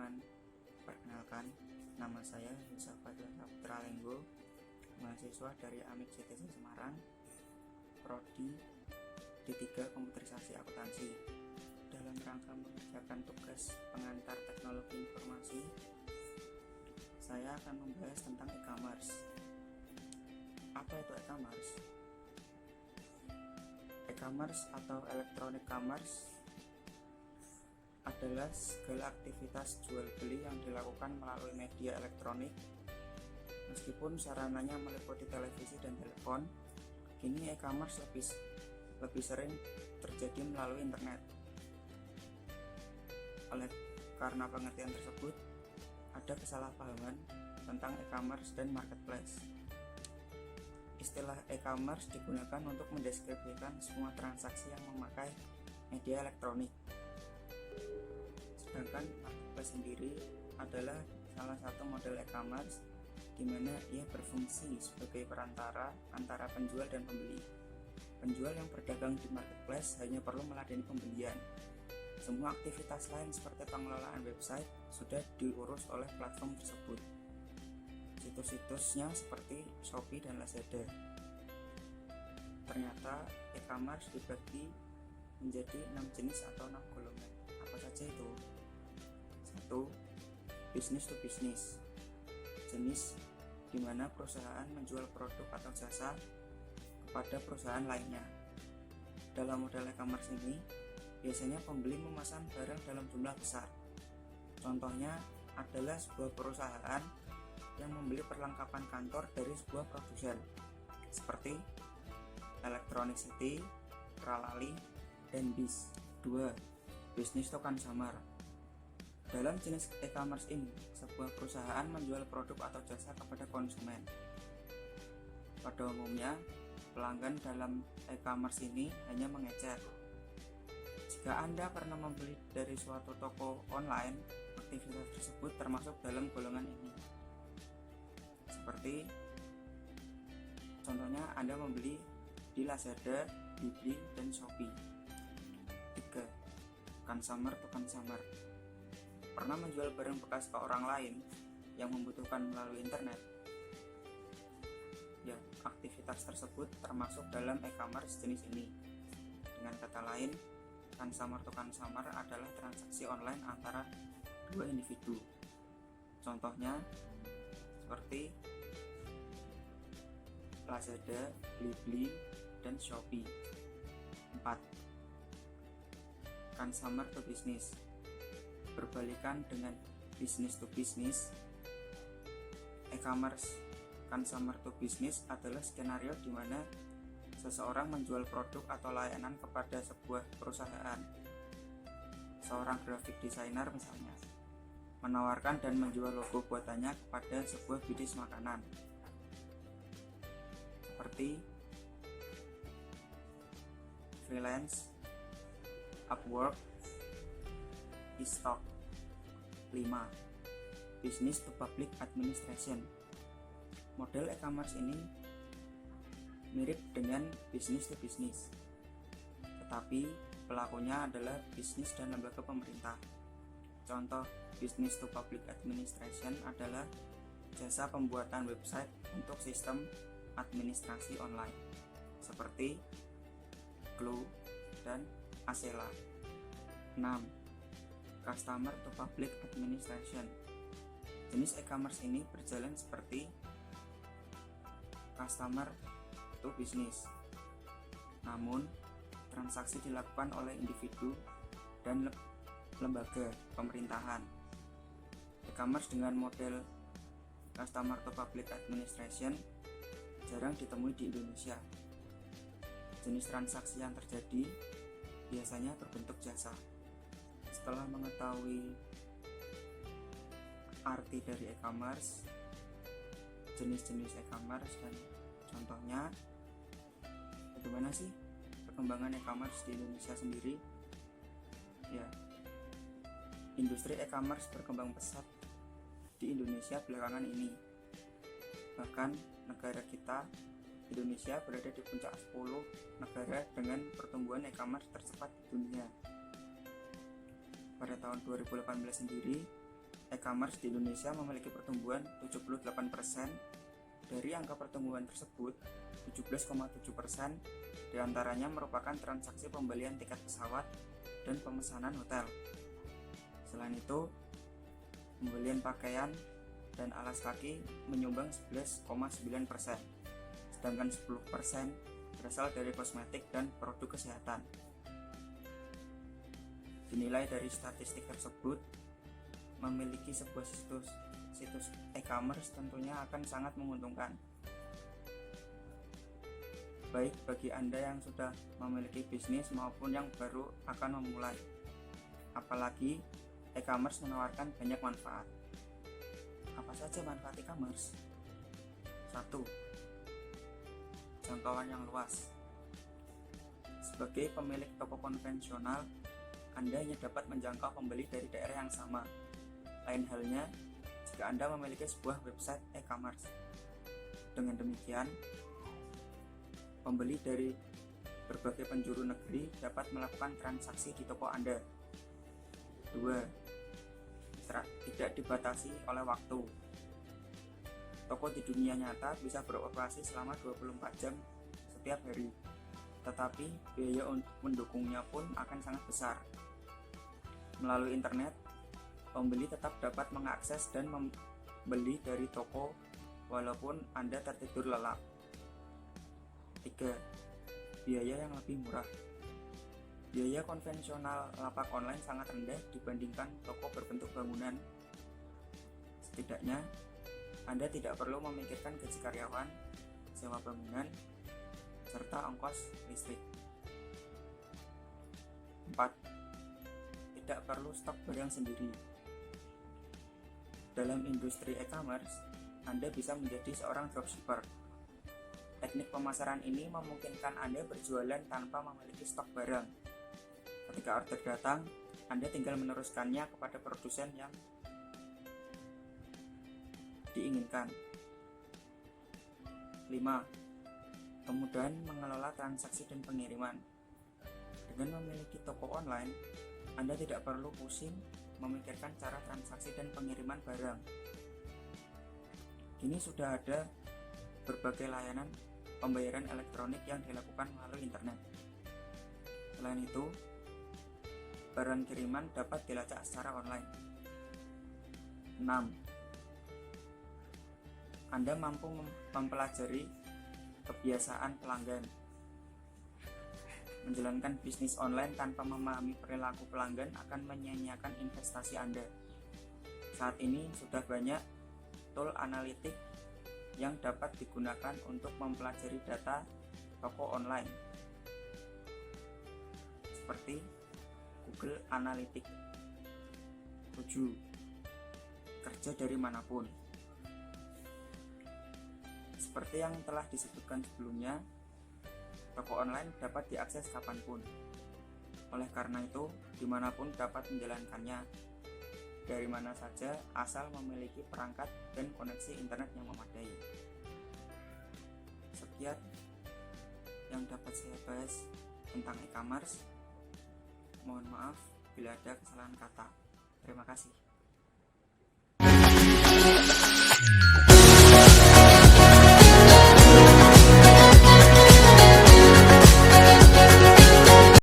teman-teman, perkenalkan, nama saya Yusa Fadlan Saputra Lenggo, mahasiswa dari AMIK CTC Semarang, Prodi D3 Komputerisasi Akuntansi. Dalam rangka mengerjakan tugas pengantar teknologi informasi, saya akan membahas tentang e-commerce. Apa itu e-commerce? E-commerce atau electronic commerce adalah segala aktivitas jual beli yang dilakukan melalui media elektronik. Meskipun sarananya meliputi televisi dan telepon, kini e-commerce lebih sering terjadi melalui internet. Karena pengertian tersebut, ada kesalahpahaman tentang e-commerce dan marketplace. Istilah e-commerce digunakan untuk mendeskripsikan semua transaksi yang memakai media elektronik. Sedangkan marketplace sendiri adalah salah satu model e-commerce di mana ia berfungsi sebagai perantara antara penjual dan pembeli. Penjual yang berdagang di marketplace hanya perlu meladeni pembelian. Semua aktivitas lain seperti pengelolaan website sudah diurus oleh platform tersebut. Situs-situsnya seperti Shopee dan Lazada. Ternyata e-commerce dibagi menjadi 6 jenis atau 6 golongan. Apa saja itu? 1. Business to business. Jenis di mana perusahaan menjual produk atau jasa kepada perusahaan lainnya. Dalam model e-commerce ini, biasanya pembeli memesan barang dalam jumlah besar. Contohnya adalah sebuah perusahaan yang membeli perlengkapan kantor dari sebuah produsen seperti Electronic City, Tralali, dan BIS. 2. Business to consumer. Dalam jenis e-commerce ini, sebuah perusahaan menjual produk atau jasa kepada konsumen. Pada umumnya, pelanggan dalam e-commerce ini hanya mengecer. Jika Anda pernah membeli dari suatu toko online, aktivitas tersebut termasuk dalam golongan ini. Seperti contohnya Anda membeli di Lazada, Blibli, dan Shopee. 3. Consumer to consumer. Pernah menjual barang bekas ke orang lain yang membutuhkan melalui internet? Ya, aktivitas tersebut termasuk dalam e-commerce jenis ini. Dengan kata lain, consumer to consumer adalah transaksi online antara dua individu. Contohnya seperti Lazada, Blibli, dan Shopee. 4. Consumer to business. Berbalikan dengan business to business, e-commerce consumer to business adalah skenario di mana seseorang menjual produk atau layanan kepada sebuah perusahaan. Seorang graphic designer misalnya menawarkan dan menjual logo buatannya kepada sebuah bisnis makanan seperti freelance, Upwork, e-stock. 5. Business to public administration. Model e-commerce ini mirip dengan business to business, tetapi pelakunya adalah bisnis dan lembaga pemerintah. Contoh business to public administration adalah jasa pembuatan website untuk sistem administrasi online seperti Clue dan Acela. 6. Customer to public administration. Jenis e-commerce ini berjalan seperti customer to business, namun transaksi dilakukan oleh individu dan lembaga pemerintahan. E-commerce dengan model customer to public administration jarang ditemui di Indonesia. Jenis transaksi yang terjadi biasanya berbentuk jasa. Setelah mengetahui arti dari e-commerce, jenis-jenis e-commerce, dan contohnya, bagaimana sih perkembangan e-commerce di Indonesia sendiri? Ya, industri e-commerce berkembang pesat di Indonesia belakangan ini. Bahkan negara kita, Indonesia, berada di puncak 10 negara dengan pertumbuhan e-commerce tercepat di dunia. Pada tahun 2018 sendiri, e-commerce di Indonesia memiliki pertumbuhan 78%. Dari angka pertumbuhan tersebut, 17,7% diantaranya merupakan transaksi pembelian tiket pesawat dan pemesanan hotel. Selain itu, pembelian pakaian dan alas kaki menyumbang 11,9%, sedangkan 10% berasal dari kosmetik dan produk kesehatan. Dinilai dari statistik tersebut, memiliki sebuah situs e-commerce tentunya akan sangat menguntungkan, baik bagi Anda yang sudah memiliki bisnis maupun yang baru akan memulai. Apalagi e-commerce menawarkan banyak manfaat. Apa saja manfaat e-commerce? 1. Jangkauan yang luas. Sebagai pemilik toko konvensional, Anda hanya dapat menjangkau pembeli dari daerah yang sama. Lain halnya jika Anda memiliki sebuah website e-commerce. Dengan demikian, pembeli dari berbagai penjuru negeri dapat melakukan transaksi di toko Anda. 2. Tidak dibatasi oleh waktu. Toko di dunia nyata bisa beroperasi selama 24 jam setiap hari, tetapi biaya untuk mendukungnya pun akan sangat besar. Melalui internet, pembeli tetap dapat mengakses dan membeli dari toko walaupun Anda tertidur lelap. 3. Biaya yang lebih murah. Biaya konvensional lapak online sangat rendah dibandingkan toko berbentuk bangunan. Setidaknya, Anda tidak perlu memikirkan gaji karyawan, sewa bangunan, serta ongkos listrik. 4. Tidak perlu stok barang sendiri. Dalam industri e-commerce, Anda bisa menjadi seorang dropshipper. Teknik pemasaran ini memungkinkan Anda berjualan tanpa memiliki stok barang. Ketika order datang, Anda tinggal meneruskannya kepada produsen yang diinginkan. 5. Kemudahan mengelola transaksi dan pengiriman. Dengan memiliki toko online, Anda tidak perlu pusing memikirkan cara transaksi dan pengiriman barang. Kini sudah ada berbagai layanan pembayaran elektronik yang dilakukan melalui internet. Selain itu, barang kiriman dapat dilacak secara online. 6. Anda mampu mempelajari kebiasaan pelanggan. Menjalankan bisnis online tanpa memahami perilaku pelanggan akan menyia-nyiakan investasi Anda. Saat ini sudah banyak tool analitik yang dapat digunakan untuk mempelajari data toko online, seperti Google Analytics. 7. Kerja dari manapun. Seperti yang telah disebutkan sebelumnya, toko online dapat diakses kapanpun. Oleh karena itu, dimanapun dapat menjalankannya, dari mana saja asal memiliki perangkat dan koneksi internet yang memadai. Sekian yang dapat saya bahas tentang e-commerce. Mohon maaf bila ada kesalahan kata. Terima kasih.